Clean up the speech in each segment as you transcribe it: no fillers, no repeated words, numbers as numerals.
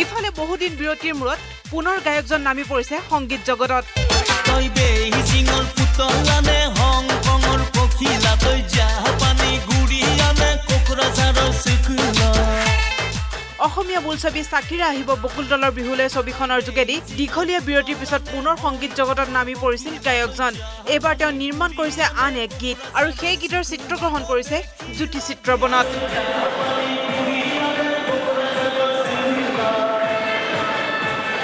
ইফালে বহুদিন বিৰতিৰ মূৰত পুনৰ গায়কজন নামি পৰিছে সংগীত জগতত তই বেইজিঙৰ পুতলানে হংকঙৰ পখিলা তই জাপানী গুড়িয়ানে কোকৰাঝাৰৰ চিকুলা অসমীয়া বোলছবি চাকিৰা আহিব বকুল দলৰ বিহুলে ছবিখনৰ যোগেদি দীঘলীয়া বিৰতিৰ পিছত পুনৰ সংগীত জগতত নামি পৰিছিল গায়কজন এবাৰ তেওঁ নিৰ্মাণ কৰিছে আন এক গীত আৰু সেই গীতৰ চিত্ৰগ্ৰহণ কৰিছে জ্যোতি চিত্ৰবনত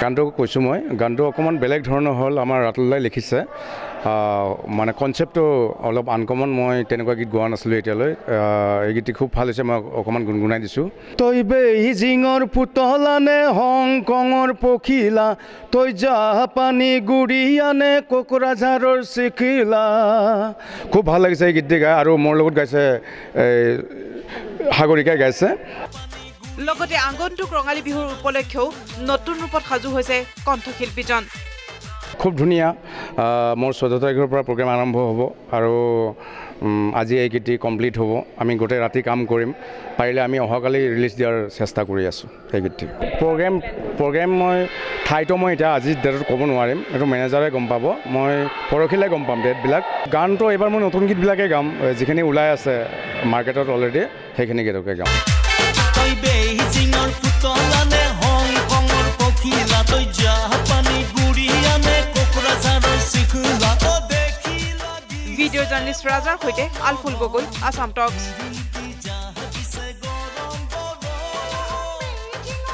গানটো কৈছোঁ মই গানটো অকণমান বেলেগ ধৰণৰ হ'ল আমাৰ ৰাতুলদাই লিখিছে মানে কনচেপ্টটো অলপ আনকমন মই তেনেকুৱা গীত গোৱা নাছিলোঁ এতিয়ালৈ এই গীতটি খুব ভাল হৈছে মই অকণমান গুণগুণাই দিছোঁ তই বেইজিঙৰ পুতলানে হংকঙৰ পখিলা তই জাপানী গুড়িয়ানে কোকৰাঝাৰৰ চিকিলা খুব ভাল লাগিছে এই গীতটি গাই আৰু মোৰ লগত গাইছে সাগৰিকাই গাইছে লগতে আগন্তুক ৰঙালী বিহুৰ উপলক্ষেও নতুন ৰূপত সাজু হৈছে কণ্ঠশিল্পীজন খুব ধুনীয়া মোৰ 14 তাৰিখৰ পৰা প্ৰগ্ৰাম আৰম্ভ হ'ব আৰু আজি এই গীতটি কমপ্লিট হ'ব আমি গোটেই ৰাতি কাম কৰিম পাৰিলে আমি অহাকালি ৰিলিজ দিয়াৰ চেষ্টা কৰি আছোঁ এই গীতটি প্ৰগ্ৰেম মই ঠাইটো মই এতিয়া আজি ডেটত ক'ব নোৱাৰিম এইটো মেনেজাৰে গম পাব মই পৰহিলৈ গম পাম ডেটবিলাক গানটো এইবাৰ মই নতুন গীতবিলাকে গাম যিখিনি ওলাই আছে মাৰ্কেটত অলৰেডি সেইখিনি গীতকে গাম তই বেইজিঙৰ পুতলানে হংকঙৰ পখিলা তই জাপানী গুড়িয়ানে কোকৰাঝাৰৰ চিকুলা ভিডিঅ' জাৰ্নেলিষ্ট ৰাজাৰ সৈতে আলফুল গগৈ আছাম টক্স